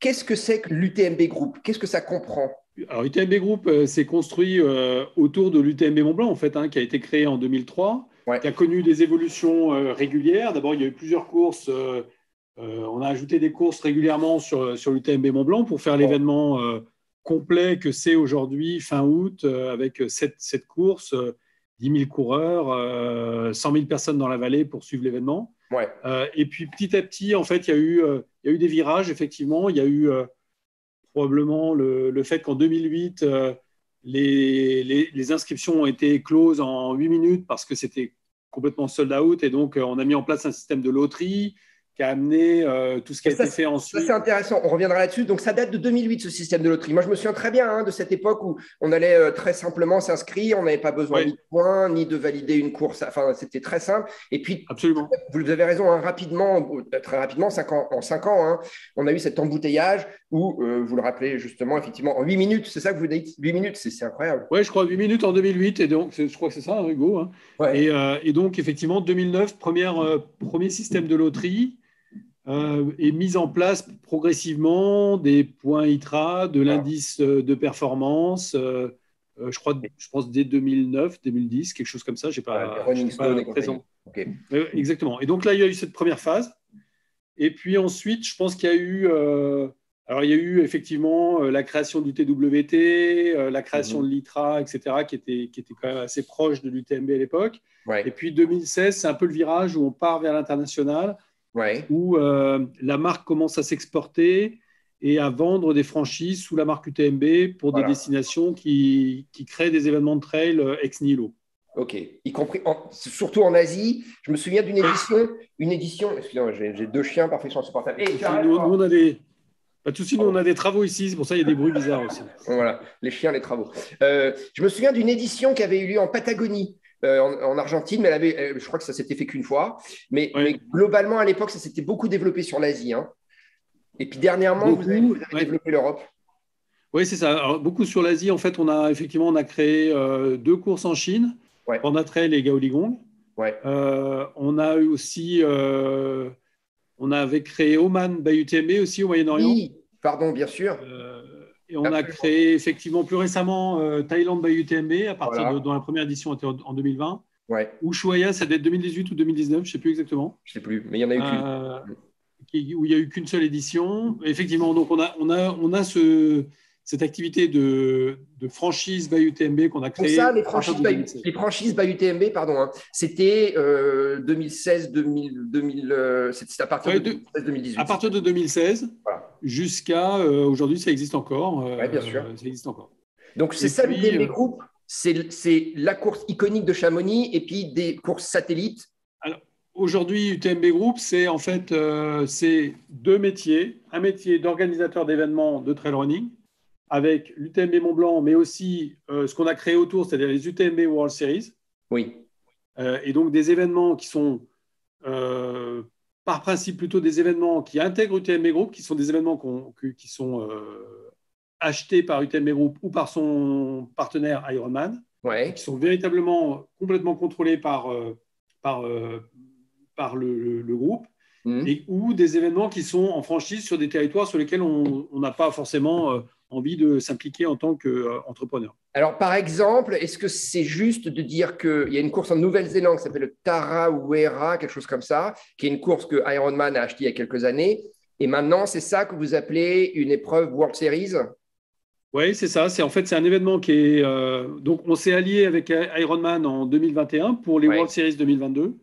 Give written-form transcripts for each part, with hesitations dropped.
qu'est-ce que c'est que l'UTMB Group? Qu'est-ce que ça comprend? Alors, UTMB Group s'est construit autour de l'UTMB Mont-Blanc, en fait, qui a été créé en 2003, Ouais. qui a connu des évolutions régulières. D'abord, il y a eu plusieurs courses. On a ajouté des courses régulièrement sur l'UTMB Mont-Blanc pour faire l'événement complet que c'est aujourd'hui, fin août, avec sept courses, 10 000 coureurs, 100 000 personnes dans la vallée pour suivre l'événement. Ouais. Et puis, petit à petit, en fait, il y a eu des virages, effectivement. Il y a eu probablement le fait qu'en 2008, les inscriptions ont été closes en 8 minutes parce que c'était complètement sold out. Et donc, on a mis en place un système de loterie qui a amené tout ce qui a été fait ensuite. Ça, c'est intéressant. On reviendra là-dessus. Donc, ça date de 2008, ce système de loterie. Moi, je me souviens très bien de cette époque où on allait très simplement s'inscrire. On n'avait pas besoin ni de points, ni de valider une course. Enfin, c'était très simple. Et puis, absolument, vous avez raison, très rapidement, en 5 ans, on a eu cet embouteillage où, vous le rappelez justement, effectivement, en 8 minutes, c'est ça que vous dites? 8 minutes, c'est incroyable. Oui, je crois 8 minutes en 2008. Et donc, je crois que c'est ça, Hugo. Ouais. Et donc, effectivement, 2009, premier système de loterie. Est mise en place progressivement des points ITRA, de l'indice de performance, je pense dès 2009, 2010, quelque chose comme ça. Je n'ai pas, Running Stone présent. Okay. Exactement. Et donc là, il y a eu cette première phase. Et puis ensuite, je pense qu'il y a eu, alors il y a eu effectivement la création du TWT, la création de l'ITRA, etc., qui était quand même assez proche de l'UTMB à l'époque. Ouais. Et puis 2016, c'est un peu le virage où on part vers l'international. Ouais. Où la marque commence à s'exporter et à vendre des franchises sous la marque UTMB pour des destinations qui créent des événements de trail ex nihilo. Ok, y compris surtout en Asie. Je me souviens d'une édition. Excusez-moi, j'ai 2 chiens parfois ils sont insupportables. Nous, on a pas de souci, nous on a des travaux ici, c'est pour ça qu'il y a des bruits bizarres aussi. Voilà, les chiens, les travaux. Je me souviens d'une édition qui avait eu lieu en Patagonie. En Argentine, mais je crois que ça s'était fait qu'une fois. Mais globalement, à l'époque, ça s'était beaucoup développé sur l'Asie. Et puis dernièrement, vous avez développé l'Europe. Oui, c'est ça. Alors, beaucoup sur l'Asie. En fait, on a créé 2 courses en Chine, Panda Trail et Gaoligong. On a eu aussi, on avait créé Oman by UTMB aussi au Moyen-Orient. Oui, pardon, bien sûr. Et on a créé effectivement plus récemment Thaïlande by UTMB à partir dont la première édition était en 2020. Ushuaïa, ça doit être 2018 ou 2019, je ne sais plus exactement. Je ne sais plus, mais il y en a eu qu'une. Où il n'y a eu qu'une seule édition. Effectivement, donc on a cette activité de franchise by UTMB qu'on a créée. Donc ça, les franchises by UTMB, pardon, c'était 2016, 2000, c'était à partir de 2018. À partir de 2016 jusqu'à aujourd'hui, ça existe encore. Bien sûr. Ça existe encore. Donc c'est ça l'UTMB Group, c'est la course iconique de Chamonix et puis des courses satellites. Alors, aujourd'hui, UTMB Group, c'est en fait c'est 2 métiers. Un métier d'organisateur d'événements de trail running, avec l'UTMB Mont-Blanc, mais aussi ce qu'on a créé autour, c'est-à-dire les UTMB World Series. Oui. Et donc des événements qui sont, par principe, plutôt des événements qui intègrent UTMB Group, qui sont des événements qui sont achetés par UTMB Group ou par son partenaire Ironman, qui sont véritablement complètement contrôlés par le groupe. Ou des événements qui sont en franchise sur des territoires sur lesquels on n'a pas forcément envie de s'impliquer en tant qu'entrepreneur. Alors, par exemple, est-ce que c'est juste de dire qu'il y a une course en Nouvelle-Zélande qui s'appelle le Tarawera, quelque chose comme ça, qui est une course que Ironman a achetée il y a quelques années, et maintenant, c'est ça que vous appelez une épreuve World Series? Oui, c'est ça. C'est un événement qui est… donc, on s'est allié avec Ironman en 2021 pour les World Series 2022.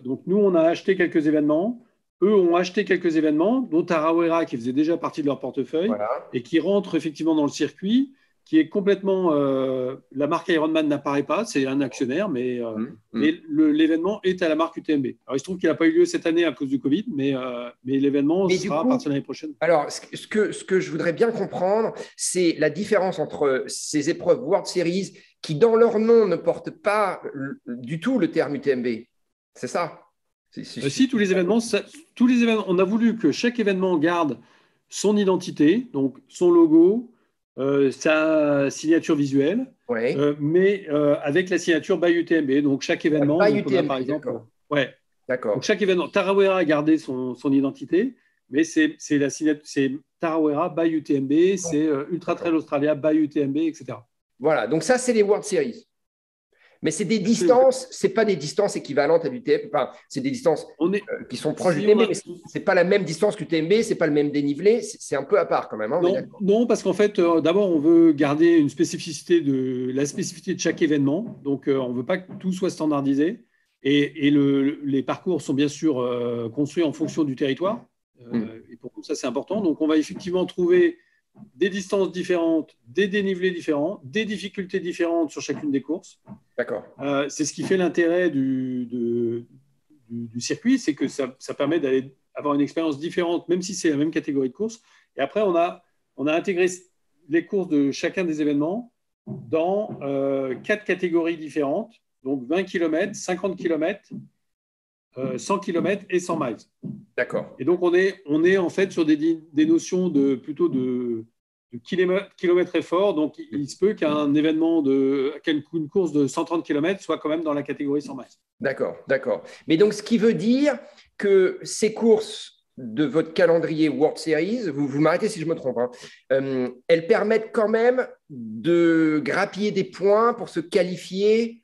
Donc, nous, on a acheté quelques événements. Eux ont acheté quelques événements, dont Tarawera, qui faisait déjà partie de leur portefeuille, et qui rentre effectivement dans le circuit, qui est complètement… la marque Ironman n'apparaît pas, c'est un actionnaire, mais l'événement est à la marque UTMB. Alors, il se trouve qu'il n'a pas eu lieu cette année à cause du Covid, mais l'événement sera à partir de l'année prochaine. Alors, ce que je voudrais bien comprendre, c'est la différence entre ces épreuves World Series qui, dans leur nom, ne portent pas du tout le terme UTMB. C'est ça? Si, tous les événements, on a voulu que chaque événement garde son identité, donc son logo, sa signature visuelle, mais avec la signature by UTMB. Donc chaque événement, UTMB, par exemple, d'accord. Donc chaque événement, Tarawera a gardé son identité, mais c'est Tarawera by UTMB, c'est Ultra Trail Australia by UTMB, etc. Voilà, donc ça, c'est les World Series. Mais c'est des distances, c'est pas des distances équivalentes à l'UTMB. Enfin, c'est des distances qui sont proches du UTMB, mais c'est pas la même distance que l'UTMB, c'est pas le même dénivelé, c'est un peu à part quand même. Hein, non, parce qu'en fait, d'abord, on veut garder la spécificité de chaque événement. Donc, on veut pas que tout soit standardisé. Et les parcours sont bien sûr construits en fonction du territoire. Et pour nous, ça, c'est important. Donc, on va effectivement trouver des distances différentes, des dénivelés différents, des difficultés différentes sur chacune des courses. D'accord. C'est ce qui fait l'intérêt du circuit, c'est que ça permet d'avoir une expérience différente, même si c'est la même catégorie de course. Et après, on a intégré les courses de chacun des événements dans 4 catégories différentes, donc 20 km, 50 km, 100 km et 100 miles. D'accord. Et donc, on est en fait sur des notions plutôt de kilomètres effort. Donc, il se peut qu'un événement une course de 130 km soit quand même dans la catégorie 100 miles. D'accord, d'accord. Mais donc, ce qui veut dire que ces courses de votre calendrier World Series, vous m'arrêtez si je me trompe, hein, elles permettent quand même de grappiller des points pour se qualifier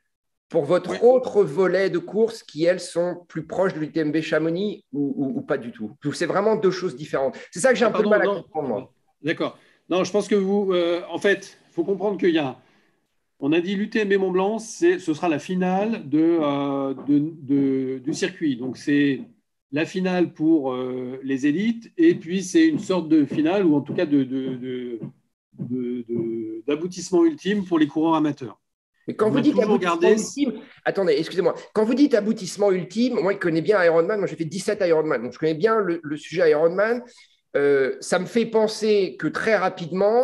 pour votre autre volet de courses qui, elles, sont plus proches de l'UTMB Chamonix ou pas du tout? C'est vraiment 2 choses différentes. C'est ça que j'ai un peu de mal à comprendre, moi. D'accord. Non, je pense que en fait, il faut comprendre qu'il y a… On a dit l'UTMB Mont-Blanc, ce sera la finale du circuit. Donc, c'est la finale pour les élites et puis c'est une sorte de finale ou en tout cas d'aboutissement ultime pour les coureurs amateurs. Mais quand vous dites aboutissement ultime, attendez, excusez-moi, quand vous dites aboutissement ultime, moi, je connais bien Ironman, moi j'ai fait 17 Ironman, donc je connais bien le sujet Ironman. Ça me fait penser que très rapidement,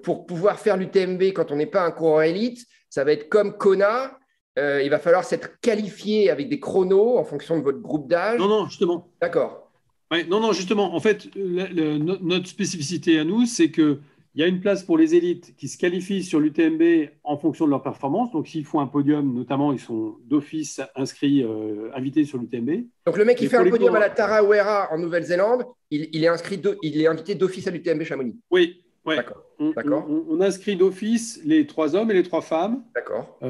pour pouvoir faire l'UTMB quand on n'est pas un coureur élite, ça va être comme Kona, il va falloir s'être qualifié avec des chronos en fonction de votre groupe d'âge. Non, justement. D'accord. Ouais, non, justement. En fait, notre spécificité à nous, c'est que il y a une place pour les élites qui se qualifient sur l'UTMB en fonction de leur performance. Donc, s'ils font un podium, notamment, ils sont d'office inscrits, invités sur l'UTMB. Donc, le mec qui fait un podium à la Tarawera en Nouvelle-Zélande, il est invité d'office à l'UTMB Chamonix. Oui, D'accord. On inscrit d'office les 3 hommes et les 3 femmes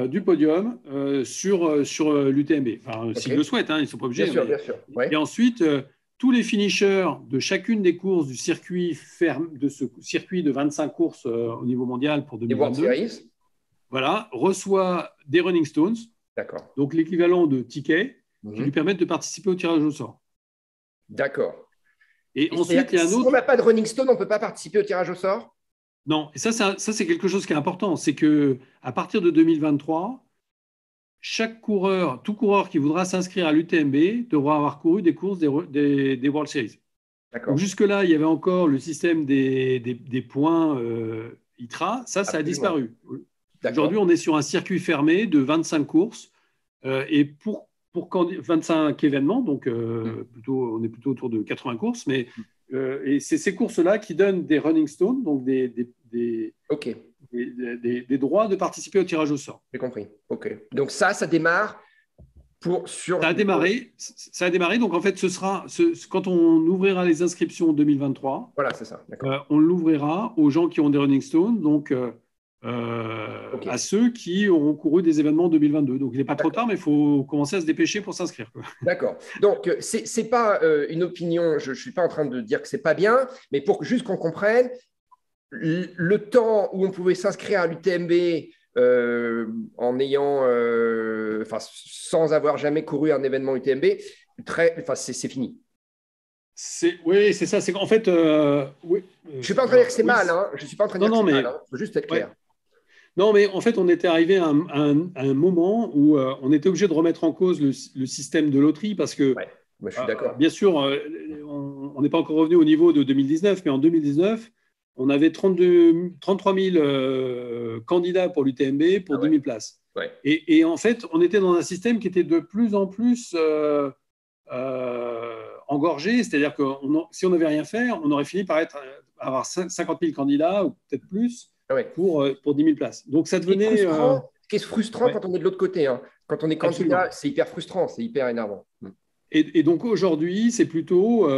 du podium sur l'UTMB. Enfin, s'ils le souhaitent, hein, ils ne sont pas obligés. Bien sûr. Ouais. Et ensuite… tous les finishers de chacune des courses du circuit de ce circuit de 25 courses au niveau mondial pour 2022, voilà, reçoit des Running Stones, donc l'équivalent de tickets qui lui permettent de participer au tirage au sort. D'accord. Et ensuite, il y a un autre… Si on n'a pas de Running Stone, on ne peut pas participer au tirage au sort? Non, et ça c'est quelque chose qui est important, c'est qu'à partir de 2023, tout coureur qui voudra s'inscrire à l'UTMB devra avoir couru des courses des World Series. Donc jusque-là, il y avait encore le système des points ITRA. Ça a disparu. Aujourd'hui, on est sur un circuit fermé de 25 courses et pour 25 événements, donc on est plutôt autour de 80 courses, mais et c'est ces courses-là qui donnent des running stones, donc des droits de participer au tirage au sort. J'ai compris. OK. Donc ça démarre Ça a démarré. Donc en fait, ce sera quand on ouvrira les inscriptions en 2023. Voilà, c'est ça. On l'ouvrira aux gens qui ont des running stones, donc à ceux qui auront couru des événements en 2022. Donc il n'est pas trop tard, mais il faut commencer à se dépêcher pour s'inscrire. D'accord. Donc c'est pas une opinion. Je suis pas en train de dire que c'est pas bien, mais pour juste qu'on comprenne. Le temps où on pouvait s'inscrire à l'UTMB en ayant, sans avoir jamais couru un événement UTMB, c'est fini. Oui, c'est ça. C'est en fait, oui. Je ne suis pas en train de dire que c'est mal. Hein. Je suis pas en train de dire que c'est mal. Il faut juste être clair. Non, mais en fait, on était arrivé à un moment où on était obligé de remettre en cause le système de loterie parce que, je suis d'accord. Bien sûr, on n'est pas encore revenu au niveau de 2019, mais en 2019, on avait 33 000 candidats pour l'UTMB pour 10 000 places. Ouais. Et en fait, on était dans un système qui était de plus en plus engorgé. C'est-à-dire que si on n'avait rien fait, on aurait fini par avoir 50 000 candidats ou peut-être plus pour 10 000 places. Donc, ça devenait… Ce qui est frustrant quand on est de l'autre côté. Hein. Quand on est candidat, c'est hyper frustrant, c'est hyper énervant. Et donc aujourd'hui, c'est plutôt,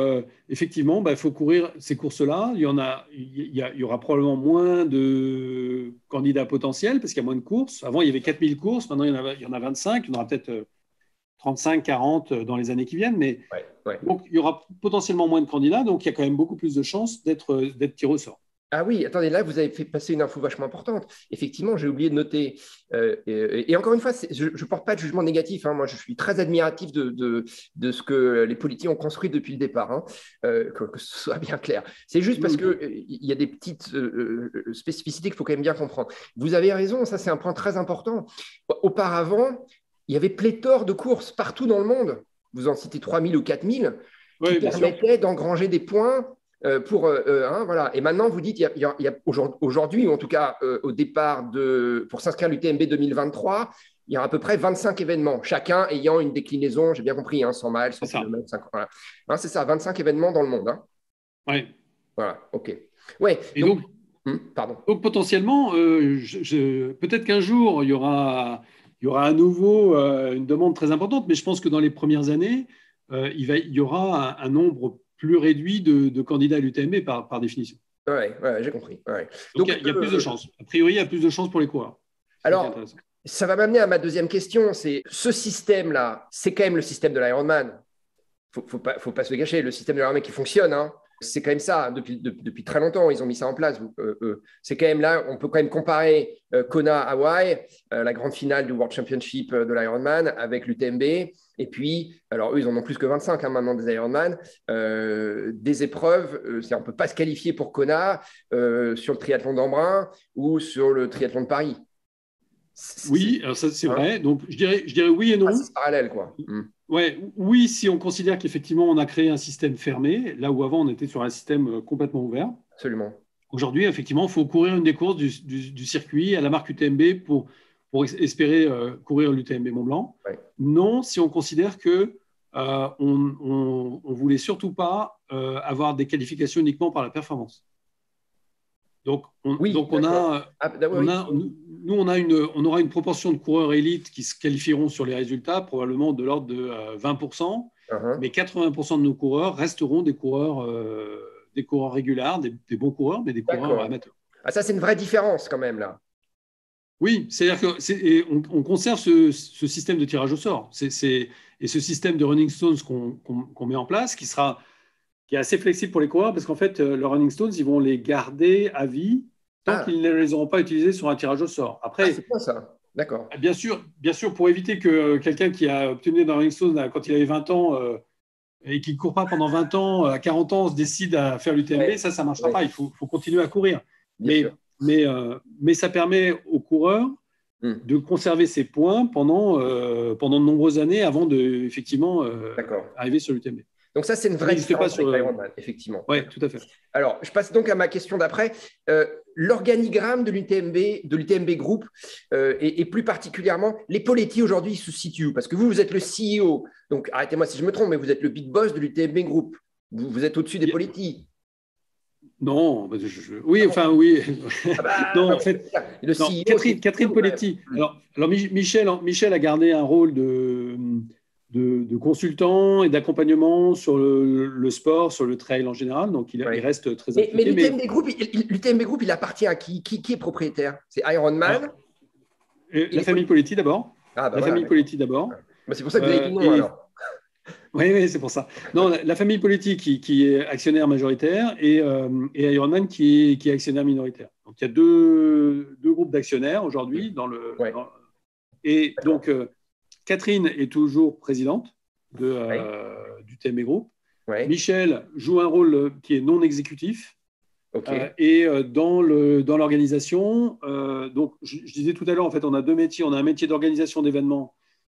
effectivement, il faut courir ces courses-là. Il y aura probablement moins de candidats potentiels parce qu'il y a moins de courses. Avant, il y avait 4000 courses, maintenant il y en a 25, il y en aura peut-être 35, 40 dans les années qui viennent. Mais donc, il y aura potentiellement moins de candidats, donc il y a quand même beaucoup plus de chances d'être tiré au sort. Ah oui, attendez, là, vous avez fait passer une info vachement importante. Effectivement, j'ai oublié de noter. Et encore une fois, je ne porte pas de jugement négatif. Hein. Moi, je suis très admiratif de ce que les politiques ont construit depuis le départ, hein. Que ce soit bien clair. C'est juste parce qu'il y a des petites spécificités qu'il faut quand même bien comprendre. Vous avez raison, ça, c'est un point très important. Auparavant, il y avait pléthore de courses partout dans le monde. Vous en citez 3000 ou 4000 qui permettaient d'engranger des points. Voilà. Et maintenant, vous dites, il y a aujourd'hui, ou en tout cas au départ, pour s'inscrire à l'UTMB 2023, il y a à peu près 25 événements, chacun ayant une déclinaison, j'ai bien compris, 100 miles, 100 km, 50, voilà. C'est ça, 25 événements dans le monde. Hein. Oui. Voilà, OK. Ouais, et donc pardon. Donc potentiellement, peut-être qu'un jour, il y aura à nouveau une demande très importante, mais je pense que dans les premières années, il y aura un nombre plus réduit de candidats à l'UTMB par définition. Oui, j'ai compris. Ouais. Donc il y a plus de chances. A priori, il y a plus de chances pour les coureurs. Alors, ça va m'amener à ma deuxième question. C'est ce système-là, c'est quand même le système de l'Ironman. Faut pas se le gâcher. Le système de l'Ironman qui fonctionne, hein. C'est quand même ça, depuis très longtemps, ils ont mis ça en place. C'est quand même là, on peut quand même comparer Kona Hawaii, la grande finale du World Championship de l'Ironman avec l'UTMB. Et puis, alors eux, ils en ont plus que 25 hein, maintenant des Ironman, des épreuves. On ne peut pas se qualifier pour Kona sur le triathlon d'Embrun ou sur le triathlon de Paris. Oui, alors ça c'est vrai. Donc je dirais oui et non. C'est parallèle, quoi. Oui, si on considère qu'effectivement on a créé un système fermé, là où avant on était sur un système complètement ouvert. Absolument. Aujourd'hui, effectivement, il faut courir une des courses du circuit à la marque UTMB pour espérer courir l'UTMB Mont-Blanc. Ouais. Non, si on considère que on voulait surtout pas avoir des qualifications uniquement par la performance. Donc, on aura une proportion de coureurs élites qui se qualifieront sur les résultats, probablement de l'ordre de 20%, mais 80% de nos coureurs resteront des coureurs réguliers, des bons coureurs, mais des coureurs amateurs. Ah, ça, c'est une vraie différence quand même, là. Oui, c'est-à-dire qu'on conserve ce système de tirage au sort. Et ce système de running stones qu'on met en place, qui est assez flexible pour les coureurs, parce qu'en fait, les running stones, ils vont les garder à vie tant qu'ils ne les auront pas utilisés sur un tirage au sort. Après, c'est pas ça. D'accord. Bien sûr, pour éviter que quelqu'un qui a obtenu un running stone quand il avait 20 ans et qui ne court pas pendant 20 ans, à 40 ans, se décide à faire l'UTMB, ça ne marchera pas. Il faut continuer à courir. Mais ça permet aux coureurs de conserver ses points pendant de nombreuses années avant de effectivement arriver sur l'UTMB. Donc ça, c'est une vraie différence avec l'Ironman, effectivement. Oui, tout à fait. Alors, je passe donc à ma question d'après. L'organigramme de l'UTMB Group et plus particulièrement, les Poletti aujourd'hui se situent où? Parce que vous êtes le CEO, donc arrêtez-moi si je me trompe, mais vous êtes le big boss de l'UTMB Group. Vous êtes au-dessus des Poletti. Non, oui. Non, en fait, le CEO, Catherine Poletti. Alors Michel a gardé un rôle de consultant et d'accompagnement sur le sport, sur le trail en général. Donc, il reste très impliqué. Mais l'UTMB Group, il appartient à qui est propriétaire? C'est Ironman? La famille Poletti d'abord. Famille Poletti d'abord. C'est pour ça que vous avez dit non, alors. Oui, c'est pour ça. Non, la famille Poletti qui est actionnaire majoritaire et Ironman qui est actionnaire minoritaire. Donc, il y a deux groupes d'actionnaires aujourd'hui. Et donc, Catherine est toujours présidente du TMB Group. Michel joue un rôle qui est non exécutif. Et dans l'organisation, donc je disais tout à l'heure, en fait, on a deux métiers. On a un métier d'organisation d'événements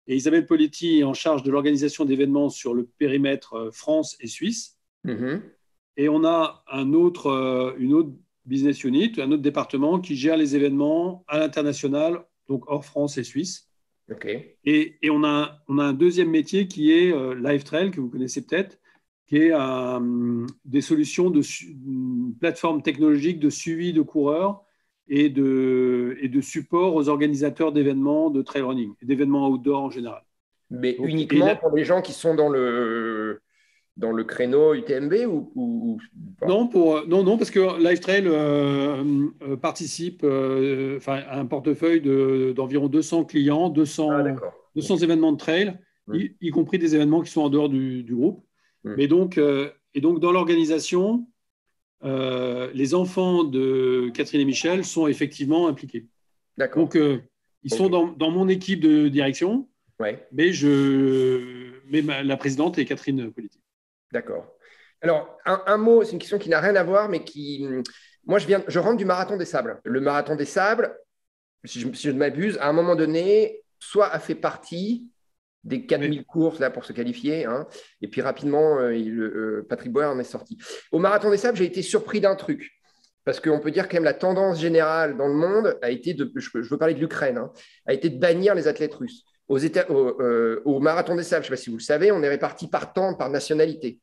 et Isabelle Poletti est en charge de l'organisation d'événements sur le périmètre France et Suisse. Et on a une autre business unit, un autre département qui gère les événements à l'international, donc hors France et Suisse. Et on a un deuxième métier qui est LiveTrail, que vous connaissez peut-être, qui est des solutions une plateforme technologique de suivi de coureurs et de support aux organisateurs d'événements de trail running et d'événements outdoor en général. Mais donc, uniquement pour les gens qui sont dans le créneau UTMB ou non, parce que Lifetrail participe à un portefeuille d'environ 200 clients, 200 événements de trail, y compris des événements qui sont en dehors du groupe. Et donc, dans l'organisation, les enfants de Catherine et Michel sont effectivement impliqués. D'accord. Donc, ils sont dans mon équipe de direction, mais la présidente est Catherine Politi. D'accord. Alors, un mot, c'est une question qui n'a rien à voir, mais qui... Moi, je rentre du Marathon des Sables. Le Marathon des Sables, si je ne m'abuse, à un moment donné, soit a fait partie des 4000 courses là, pour se qualifier, hein, et puis rapidement, Patrick Boyer en est sorti. Au Marathon des Sables, j'ai été surpris d'un truc, parce qu'on peut dire quand même la tendance générale dans le monde a été, je veux parler de l'Ukraine, hein, a été de bannir les athlètes russes. Au Marathon des Sables, je ne sais pas si vous le savez, on est réparti par tente, par nationalité.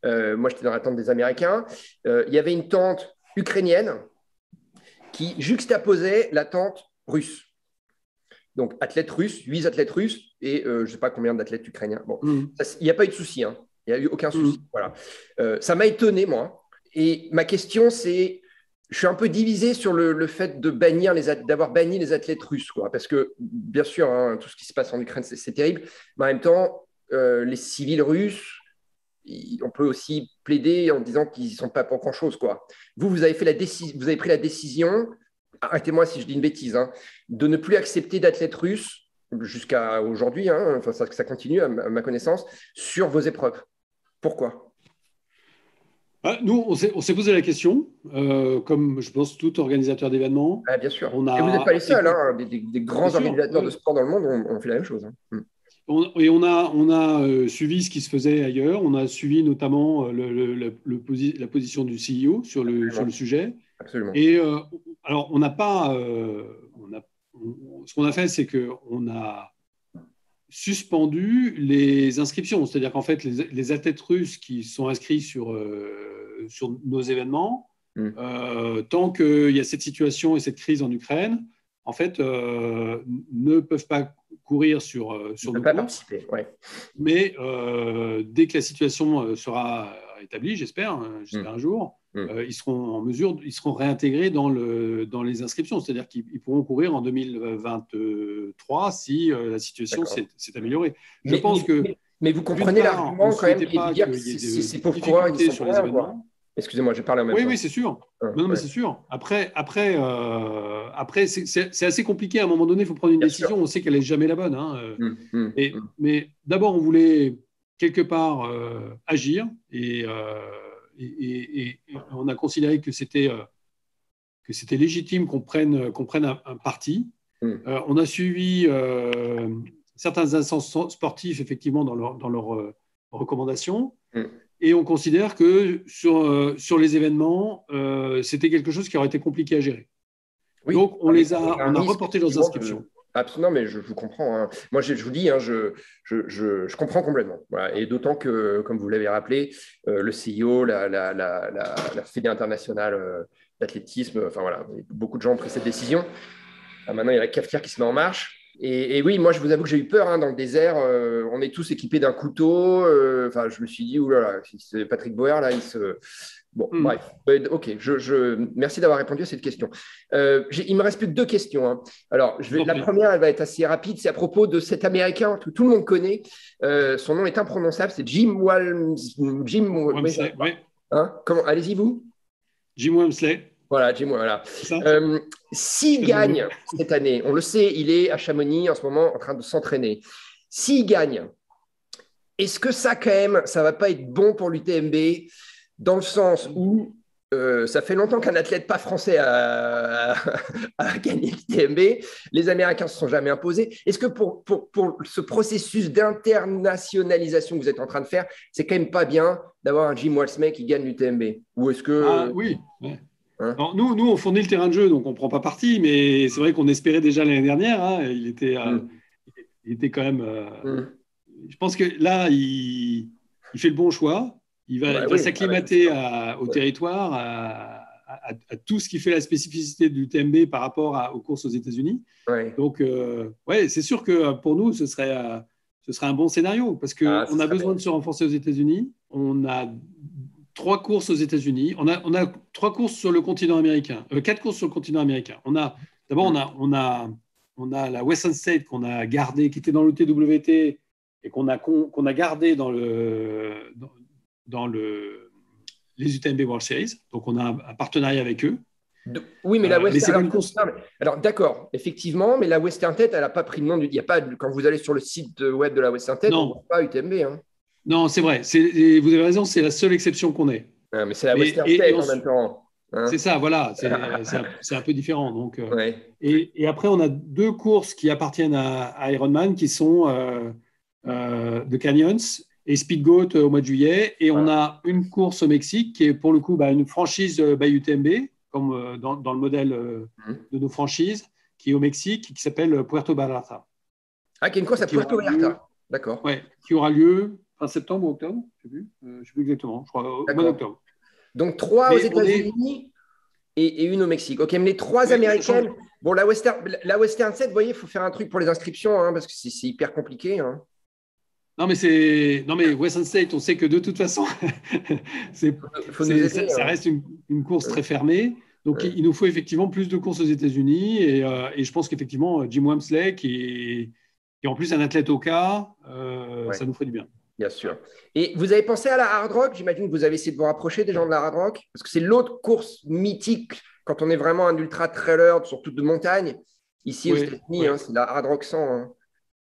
Moi, j'étais dans la tente des Américains. Il y avait une tente ukrainienne qui juxtaposait la tente russe. Donc, athlètes russes, 8 athlètes russes et je ne sais pas combien d'athlètes ukrainiens. Bon, il n'y a pas eu de souci. Hein. Il n'y a eu aucun souci. Voilà. Ça m'a étonné, moi. Et ma question, c'est, je suis un peu divisé sur le fait d'avoir banni les athlètes russes. Quoi, parce que, bien sûr, hein, tout ce qui se passe en Ukraine, c'est terrible. Mais en même temps, les civils russes, on peut aussi plaider en disant qu'ils ne sont pas pour grand-chose. Quoi. Vous avez pris la décision, arrêtez-moi si je dis une bêtise, hein, de ne plus accepter d'athlètes russes jusqu'à aujourd'hui, hein, enfin, ça continue à ma connaissance, sur vos épreuves. Pourquoi ? Nous, on s'est posé la question, comme je pense tout organisateur d'événements. Bien sûr. Et vous n'êtes pas les seuls, hein, des grands organisateurs de sport dans le monde ont fait la même chose. Hein. Et on a suivi ce qui se faisait ailleurs. On a suivi notamment la position du CEO sur le sujet. Absolument. Et alors, on n'a pas. Ce qu'on a fait, c'est qu'on a suspendu les inscriptions. C'est-à-dire qu'en fait, les athlètes russes qui sont inscrits sur nos événements, tant qu'il y a cette situation et cette crise en Ukraine, en fait, ne peuvent pas courir sur nos courses. Mais dès que la situation sera établie, j'espère un jour, ils seront en mesure, ils seront réintégrés dans les inscriptions. C'est-à-dire qu'ils pourront courir en 2023 si la situation s'est améliorée. Mais vous comprenez l'argument quand même qui est de dire que c'est pourquoi ils sont sur les événements. Excusez-moi, j'ai parlé en même temps. Oui, c'est sûr. Non, mais c'est sûr. Après c'est assez compliqué. À un moment donné, il faut prendre une décision. On sait qu'elle n'est jamais la bonne. Hein. Mais d'abord, on voulait quelque part agir et on a considéré que c'était légitime qu'on prenne un parti. On a suivi certains instances sportifs, effectivement, dans leurs recommandations. Et on considère que sur les événements, c'était quelque chose qui aurait été compliqué à gérer. Oui, donc, on a reporté leurs inscriptions. Absolument, mais je vous comprends. Hein. Moi, je vous dis, hein, je comprends complètement. Voilà. Et d'autant que, comme vous l'avez rappelé, le CIO, la Fédé internationale d'athlétisme, enfin voilà, beaucoup de gens ont pris cette décision. Maintenant, il y a la cafetière qui se met en marche. Et oui, moi, je vous avoue que j'ai eu peur hein, dans le désert. On est tous équipés d'un couteau. Enfin, je me suis dit, oulala, c'est Patrick Boyer, là, il se... Bon, bref. OK, merci d'avoir répondu à cette question. Il me reste plus que 2 questions. Hein. Alors, la première, elle va être assez rapide. C'est à propos de cet Américain que tout le monde connaît. Son nom est imprononçable. C'est Jim Walmsley. Oui. Hein, allez-y, vous. Jim Walmsley. Voilà, Jim, voilà. S'il gagne cette année, on le sait, il est à Chamonix en ce moment en train de s'entraîner. S'il gagne, est-ce que ça, quand même, ça ne va pas être bon pour l'UTMB dans le sens où ça fait longtemps qu'un athlète pas français a gagné l'UTMB, les Américains ne se sont jamais imposés. Est-ce que pour ce processus d'internationalisation que vous êtes en train de faire, c'est quand même pas bien d'avoir un Jim Walmsley qui gagne l'UTMB? Ou est-ce que... oui. Hein? Alors, nous, on fournit le terrain de jeu, donc on ne prend pas parti, mais c'est vrai qu'on espérait déjà l'année dernière. Hein, il était quand même... Je pense que là, il fait le bon choix. Il va s'acclimater au territoire, à tout ce qui fait la spécificité du UTMB par rapport aux courses aux États-Unis. Donc, c'est sûr que pour nous, ce serait ce serait un bon scénario parce qu'on a besoin de se renforcer aux États-Unis. On a 3 courses aux États-Unis. On a 3 courses sur le continent américain. 4 courses sur le continent américain. D'abord, on a la Western State qu'on a gardée, qui était dans l'UTWT et qu'on a gardé dans les UTMB World Series. Donc, on a un partenariat avec eux. Oui, mais la Western alors d'accord, effectivement, mais la Western State, elle n'a pas pris le nom. Il y a pas, quand vous allez sur le site web de la Western State, on ne voit pas UTMB. Hein. Non, c'est vrai. Vous avez raison, c'est la seule exception qu'on ait. Mais c'est la Western State en même temps. Hein. C'est ça, voilà. C'est un peu différent. Donc, et après, on a 2 courses qui appartiennent à Ironman, qui sont The Canyons et Speedgoat au mois de juillet. Et on a une course au Mexique qui est pour le coup une franchise by UTMB, comme dans le modèle de nos franchises, qui est au Mexique, qui s'appelle Puerto Vallarta. Ah, qui est une course à Puerto Vallarta. D'accord. Oui, qui aura lieu fin septembre ou octobre, je ne sais plus exactement, je crois, au mois d'octobre. Donc 3 aux États-Unis et une au Mexique. Ok, mais les 3 américaines. Bon, la Western State, vous voyez, il faut faire un truc pour les inscriptions, parce que c'est hyper compliqué. Hein. Non, mais Western State, on sait que de toute façon, ça reste une course très fermée. Donc, il nous faut effectivement plus de courses aux États-Unis. Et je pense qu'effectivement, Jim Wamsley, qui est en plus un athlète au cas, ça nous ferait du bien. Bien sûr. Et vous avez pensé à la Hard Rock? J'imagine que vous avez essayé de vous rapprocher des gens de la Hard Rock, parce que c'est l'autre course mythique quand on est vraiment un ultra-trailer, surtout de montagne. Ici, aux États-Unis, c'est la Hard Rock 100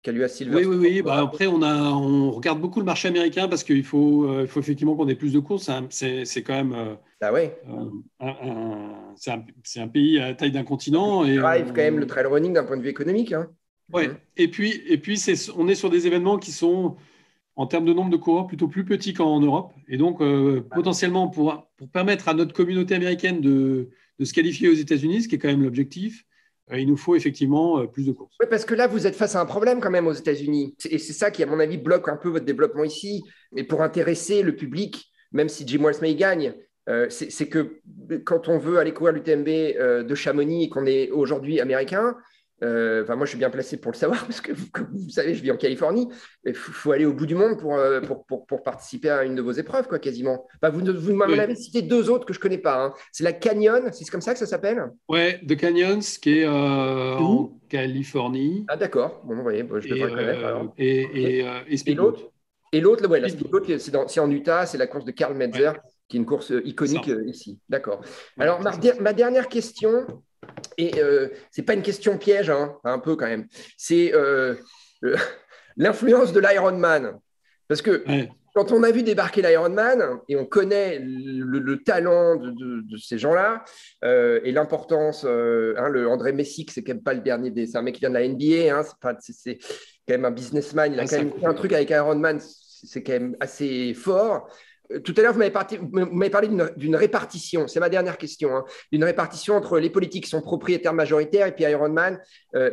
qui a lieu à Silverstone. Oui. Après, on regarde beaucoup le marché américain parce qu'il faut effectivement qu'on ait plus de courses. C'est quand même c'est un pays à la taille d'un continent. Et drive quand même le trail running d'un point de vue économique. Hein. Oui. Et puis on est sur des événements qui sont, en termes de nombre de coureurs, plutôt plus petits qu'en Europe. Et donc, potentiellement, pour permettre à notre communauté américaine de se qualifier aux États-Unis, ce qui est quand même l'objectif, il nous faut effectivement plus de courses. Oui, parce que là, vous êtes face à un problème quand même aux États-Unis. Et c'est ça qui, à mon avis, bloque un peu votre développement ici. Et pour intéresser le public, même si Jim Wamsley gagne, c'est que quand on veut aller courir l'UTMB de Chamonix et qu'on est aujourd'hui américain, moi, je suis bien placé pour le savoir parce que, comme vous savez, je vis en Californie. Il faut aller au bout du monde pour participer à une de vos épreuves, quoi, quasiment. Vous m'en avez cité 2 autres que je ne connais pas. Hein. C'est la Canyon, c'est comme ça que ça s'appelle? Oui, The Canyons, qui est en Californie. Ah, d'accord. Bon, vous voyez, je devrais connaître. Alors. Et Speedboat. Et l'autre, la Speedboat, c'est en Utah, c'est la course de Karl Metzer, qui est une course iconique ici. D'accord. Alors, ma dernière question. Et ce n'est pas une question piège, un peu quand même. C'est l'influence de l'Ironman. Parce que quand on a vu débarquer l'Ironman, et on connaît le talent de ces gens-là, et l'importance, le André Messick, c'est quand même pas le dernier, c'est un mec qui vient de la NBA, c'est quand même un businessman, il a quand même fait un truc avec Ironman, c'est quand même assez fort. Tout à l'heure, vous m'avez parlé d'une répartition. C'est ma dernière question. D'une répartition entre les politiques qui sont propriétaires majoritaires et puis Ironman.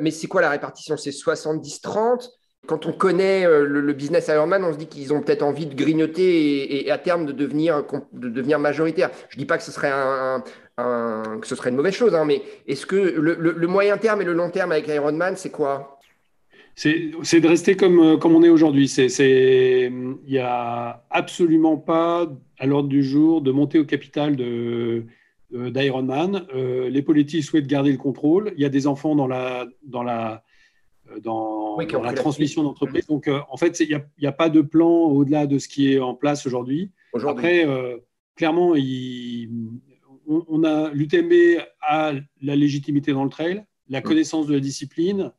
Mais c'est quoi la répartition? C'est 70-30? Quand on connaît le business Ironman, on se dit qu'ils ont peut-être envie de grignoter et à terme de devenir majoritaire. Je ne dis pas que ce serait que ce serait une mauvaise chose, mais est-ce que le moyen terme et le long terme avec Ironman, c'est quoi? C'est de rester comme on est aujourd'hui. Il n'y a absolument pas à l'ordre du jour de monter au capital d'Ironman. Les politiques souhaitent garder le contrôle. Il y a des enfants dans la transmission d'entreprise. Donc, en fait, il n'y a pas de plan au-delà de ce qui est en place aujourd'hui. Après, clairement, l'UTMB a la légitimité dans le trail, la connaissance de la discipline.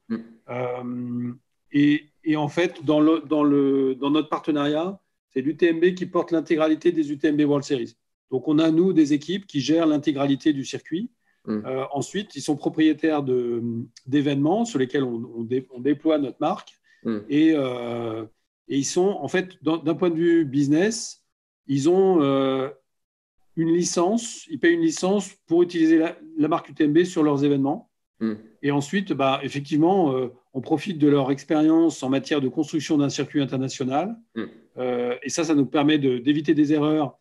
Et en fait, dans notre partenariat, c'est l'UTMB qui porte l'intégralité des UTMB World Series. Donc, on a, nous, des équipes qui gèrent l'intégralité du circuit. Ensuite, ils sont propriétaires d'événements sur lesquels on déploie notre marque. Et ils sont, en fait, d'un point de vue business, ils ont une licence, ils payent une licence pour utiliser la marque UTMB sur leurs événements. Et ensuite, effectivement, on profite de leur expérience en matière de construction d'un circuit international. Et ça nous permet d'éviter des erreurs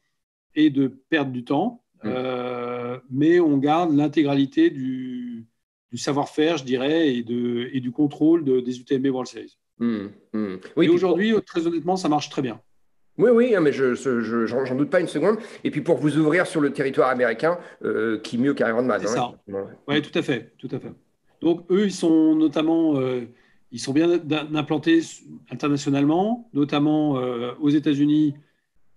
et de perdre du temps. Mais on garde l'intégralité du savoir-faire, je dirais, et du contrôle des UTMB World Series. Oui, et aujourd'hui, très honnêtement, ça marche très bien. Oui, mais j'en doute pas une seconde. Et puis pour vous ouvrir sur le territoire américain, qui mieux qu'Ironman. C'est ça. Oui, tout à fait. Donc eux, ils sont notamment, ils sont bien implantés internationalement, notamment aux États-Unis,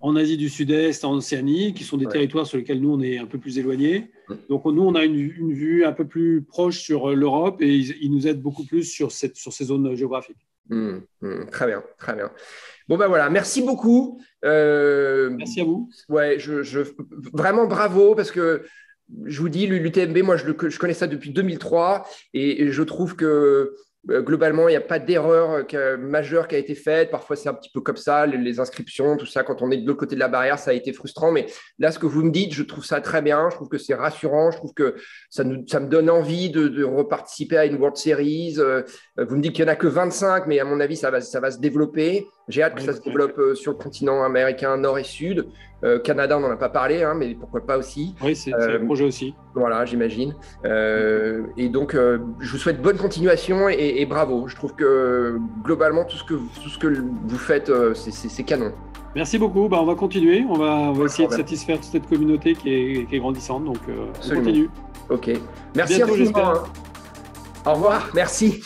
en Asie du Sud-Est, en Océanie, qui sont des territoires sur lesquels nous, on est un peu plus éloignés. Donc nous, on a une vue un peu plus proche sur l'Europe et ils nous aident beaucoup plus sur ces zones géographiques. Très bien. Bon, ben voilà, merci beaucoup. Merci à vous. Ouais, vraiment bravo, parce que je vous dis, l'UTMB, moi, je connais ça depuis 2003 et je trouve que globalement, il n'y a pas d'erreur majeure qui a été faite. Parfois, c'est un petit peu comme ça, les inscriptions, tout ça. Quand on est de l'autre côté de la barrière, ça a été frustrant. Mais là, ce que vous me dites, je trouve ça très bien. Je trouve que c'est rassurant. Je trouve que ça me donne envie de reparticiper à une World Series. Vous me dites qu'il n'y en a que 25, mais à mon avis, ça va se développer. J'ai hâte que ça se développe sur le continent américain nord et sud. Canada, on n'en a pas parlé, mais pourquoi pas aussi. Oui, c'est un projet aussi. Voilà, j'imagine. Et donc, je vous souhaite bonne continuation et bravo. Je trouve que globalement, tout ce que vous faites, c'est canon. Merci beaucoup. On va continuer. On va essayer de satisfaire toute cette communauté qui est grandissante. Donc, on continue. Ok. Merci infiniment. Au revoir. Merci.